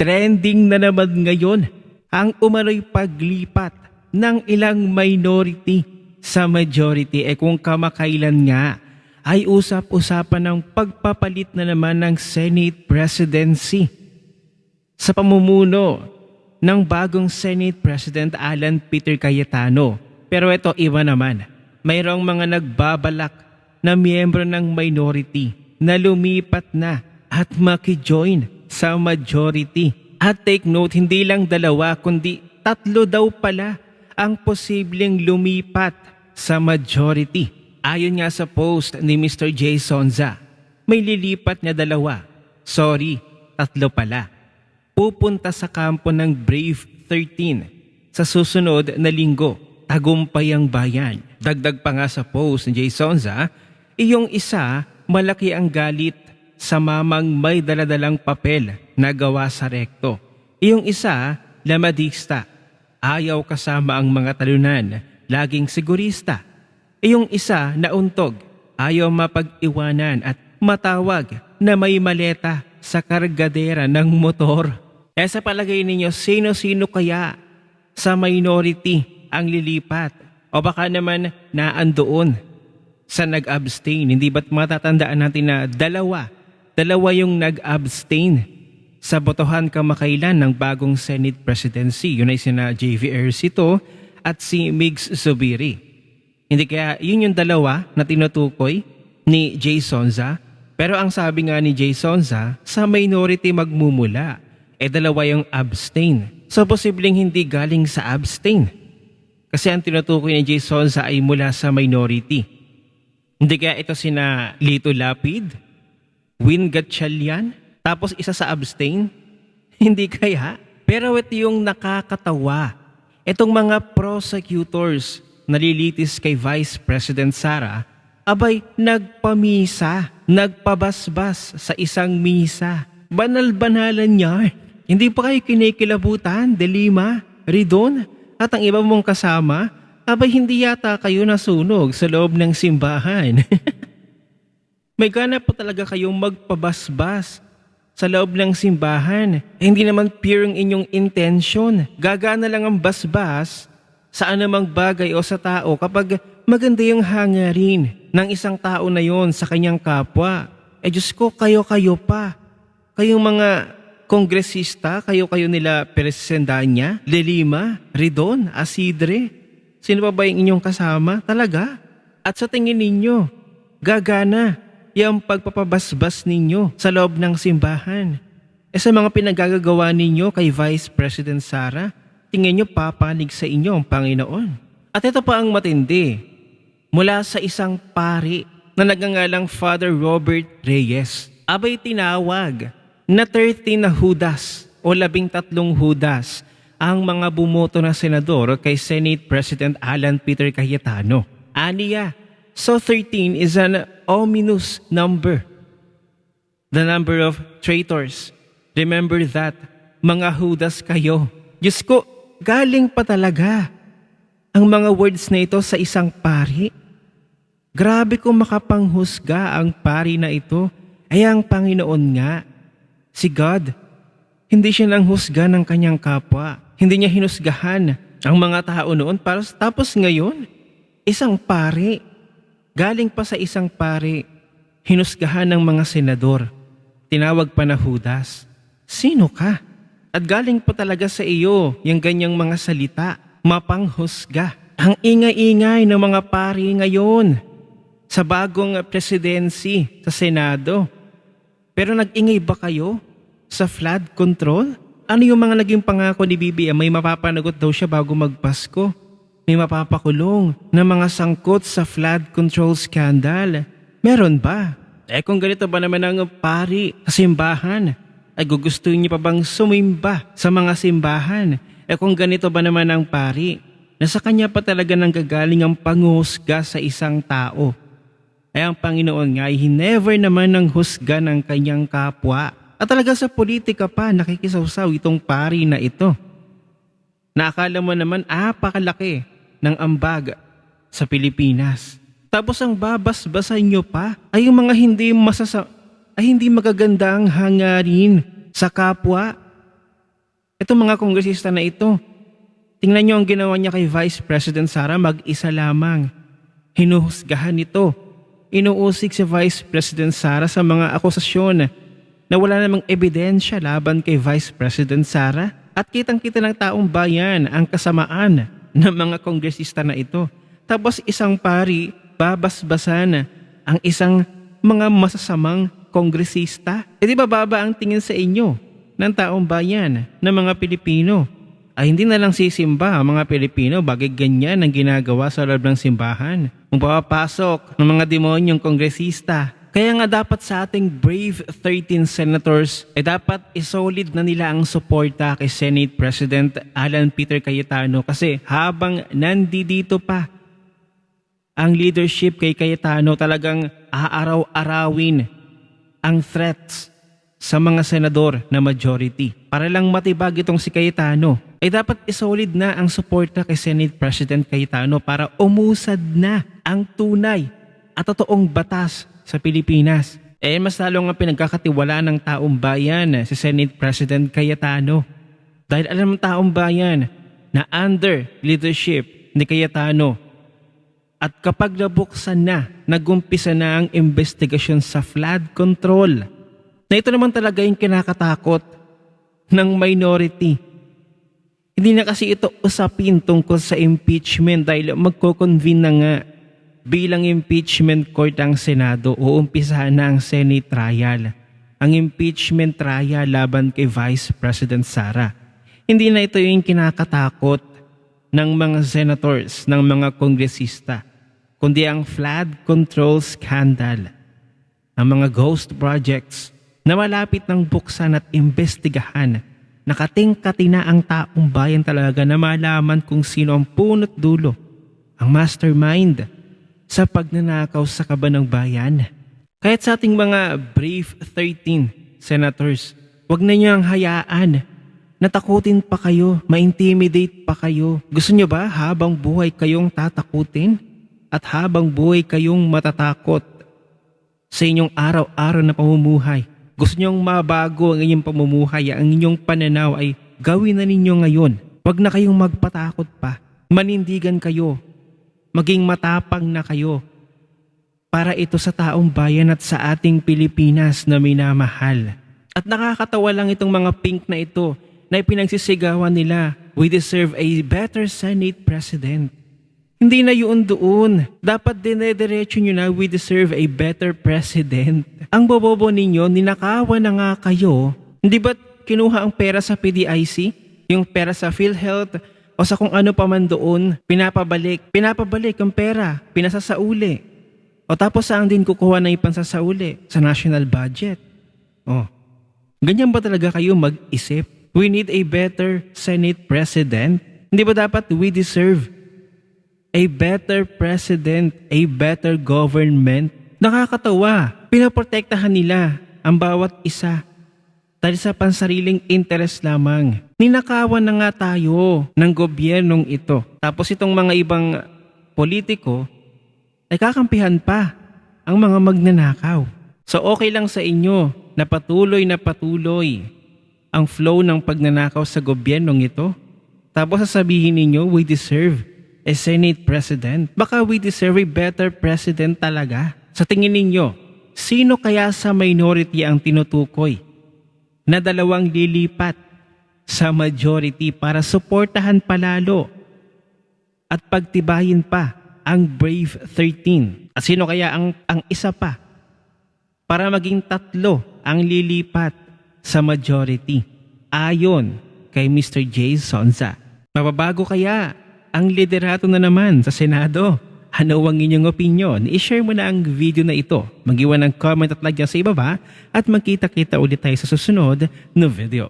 Trending na naman ngayon ang umano'y paglipat ng ilang minority sa majority. Kung kamakailan nga ay usap-usapan ng pagpapalit na naman ng Senate presidency sa pamumuno ng bagong Senate President Alan Peter Cayetano. Pero ito iba naman. Mayroong mga nagbabalak na miyembro ng minority na lumipat na at makijoin sa majority. At take note, hindi lang dalawa kundi 3 daw pala ang posibleng lumipat sa majority. Ayon nga sa post ni Mr. Jay Sonza, may lilipat na 2. Sorry, 3 pala. Pupunta sa kampo ng Brave 13 sa susunod na linggo. Tagumpay ang bayan. Dagdag pa nga sa post ni Jay Sonza, iyong isa malaki ang galit sa mamang may daladalang papel na gawa sa rekto. Iyong isa, lamadista, ayaw kasama ang mga talunan, laging sigurista. Iyong isa, nauntog, ayaw mapag-iwanan at matawag na may maleta sa kargadera ng motor. Sa palagay ninyo, sino-sino kaya sa minority ang lilipat? O baka naman naandoon sa nag-abstain? Hindi ba't matatandaan natin na dalawa yung nag-abstain sa botohan kamakailan ng bagong Senate presidency? Yun ay sina JV Ercito at si Migs Zubiri. Hindi kaya yun yung 2 na tinutukoy ni Jay Sonza? Pero ang sabi nga ni Jay Sonza, sa minority magmumula. 2 yung abstain. So posibleng hindi galing sa abstain. Kasi ang tinutukoy ni Jay Sonza ay mula sa minority. Hindi kaya ito sina Lito Lapid, Win Gatchalian, tapos isa sa abstain? Hindi kaya? Pero ito yung nakakatawa. Itong mga prosecutors nalilitis kay Vice President Sara, abay nagpamisa, nagpabasbas sa isang misa. Banal-banalan niya. Hindi pa kayo kinikilabutan, Delima, Ridon, at ang iba mong kasama, abay hindi yata kayo nasunog sa loob ng simbahan. May gana po talaga kayong magpabasbas sa loob ng simbahan. Hindi naman pure ang inyong intention. Gagana lang ang basbas sa anumang bagay o sa tao kapag maganda yung hangarin ng isang tao na yon sa kanyang kapwa. Diyos ko, kayo-kayo pa. Kayong mga kongresista, kayo nila Presendanya, Lelima, Ridon, Asidre. Sino pa ba yung inyong kasama? Talaga? At sa tingin ninyo, gagana yung pagpapabasbas ninyo sa loob ng simbahan. Sa mga pinagagagawa ninyo kay Vice President Sara, tingin nyo papanig sa inyo ang Panginoon. At ito pa ang matindi. Mula sa isang pari na nagngangalang Father Robert Reyes, abay tinawag na 13 na Judas o 13 Judas ang mga bumoto na senador kay Senate President Alan Peter Cayetano. Aniya, so 13 is an ominous number. The number of traitors. Remember that, mga Judas kayo. Diyos ko, galing pa talaga ang mga words na ito sa isang pari. Grabe kung makapanghusga ang pari na ito. Ay ang Panginoon nga, si God, hindi siya nang husga ng kanyang kapwa. Hindi niya hinusgahan ang mga tao noon. Tapos ngayon, isang pari, galing pa sa isang pari, hinusgahan ng mga senador. Tinawag pa na Judas. Sino ka? At galing pa talaga sa iyo yung ganyang mga salita, mapanghusga. Ang ingay-ingay ng mga pari ngayon sa bagong presidency sa Senado. Pero nag-ingay ba kayo sa flood control? Ano yung mga naging pangako ni BBM? May mapapanagot daw siya bago magpasko. May mapapakulong na mga sangkot sa flood control scandal. Meron ba? Kung ganito ba naman ang pari sa simbahan, ay gugustuhin niyo pa bang sumimba sa mga simbahan? Kung ganito ba naman ang pari, na sa kanya pa talaga nanggagaling ang panghusga sa isang tao. Ay ang Panginoon nga ay never naman nang husga ng kanyang kapwa. At talaga sa politika pa nakikisawsaw itong pari na ito. Naakala mo naman apakalaki ng ambag sa Pilipinas. Tapos ang babasbasan nyo pa ay yung mga hindi magagandang hangarin sa kapwa. Itong mga kongresista na ito, tingnan nyo ang ginawa niya kay Vice President Sara, mag-isa lamang. Hinuhusgahan nito. Inuusig si Vice President Sara sa mga akusasyon na wala namang ebidensya laban kay Vice President Sara. At kitang-kita ng taong bayan ang kasamaan ng mga kongresista na ito. Tapos isang pari, babasbasan ang isang mga masasamang kongresista. E di ba baba ang tingin sa inyo ng taong bayan ng mga Pilipino? Ay hindi na lang sisimba ang mga Pilipino, bagay ganyan ang ginagawa sa loob ng simbahan. Kung papapasok ng mga demonyong kongresista. Kaya nga dapat sa ating brave 13 senators ay dapat isolid na nila ang suporta kay Senate President Alan Peter Cayetano kasi habang nandito pa ang leadership kay Cayetano, talagang aaraw-arawin ang threats sa mga senador na majority. Para lang matibag itong si Cayetano, ay dapat isolid na ang suporta kay Senate President Cayetano para umusad na ang tunay at totoong batas sa Pilipinas. Mas lalo nga pinagkakatiwala ng taong bayan si Senate President Cayetano. Dahil alam ng taong bayan na under leadership ni Cayetano at kapag nabuksan na, nagumpisa na ang investigasyon sa flood control, na ito naman talaga yung kinakatakot ng minority. Hindi na kasi ito usapin tungkol sa impeachment dahil magko-convene na nga bilang impeachment court ang Senado, uumpisahan na ang Senate trial. Ang impeachment trial laban kay Vice President Sara. Hindi na ito yung kinakatakot ng mga senators, ng mga kongresista, kundi ang flood control scandal, ang mga ghost projects na malapit ng buksan at imbestigahan. Nakatingkati na ang taong bayan talaga na malaman kung sino ang punot dulo, ang mastermind sa pagnanakaw sa kaban ng bayan. Kahit sa ating mga brave 13 senators, wag na niyang hayaan. Natakutin pa kayo, ma-intimidate pa kayo. Gusto niyo ba habang buhay kayong tatakutin? At habang buhay kayong matatakot sa inyong araw-araw na pamumuhay? Gusto niyong mabago ang inyong pamumuhay, ang inyong pananaw ay gawin na ninyo ngayon. Wag na kayong magpatakot pa. Manindigan kayo. Maging matapang na kayo para ito sa taong bayan at sa ating Pilipinas na minamahal. At nakakatawa lang itong mga pink na ito na ipinagsisigawan nila, we deserve a better Senate President. Hindi na yun doon. Dapat dinediretso nyo na, we deserve a better President. Ang bobobo ninyo, ninakawan na nga kayo. Hindi ba't kinuha ang pera sa PDIC? Yung pera sa PhilHealth? O sa kung ano pa man doon, pinapabalik ang pera, pinasasauli. O tapos saan din kukuha ng ipansasauli? Sa national budget. Ganyan ba talaga kayo mag-isip? We need a better Senate President. Hindi ba dapat we deserve a better President, a better government? Nakakatawa, pinaprotektahan nila ang bawat isa dahil sa pansariling interes lamang. Ninakawan na nga tayo ng gobyernong ito. Tapos itong mga ibang politiko ay kakampihan pa ang mga magnanakaw. So okay lang sa inyo na patuloy ang flow ng pagnanakaw sa gobyernong ito. Tapos sasabihin ninyo, we deserve a Senate President. Baka we deserve a better President talaga. Sa tingin ninyo, sino kaya sa minority ang tinutukoy na dalawang lilipat sa majority para suportahan palalo at pagtibayin pa ang Brave 13? At sino kaya ang isa pa para maging tatlo ang lilipat sa majority ayon kay Mr. Jay Sonza? Mababago kaya ang liderato na naman sa Senado? Ano ang inyong opinion? I-share mo na ang video na ito. Mag-iwan ng comment at like dyan sa ibaba at magkita-kita ulit tayo sa susunod na video.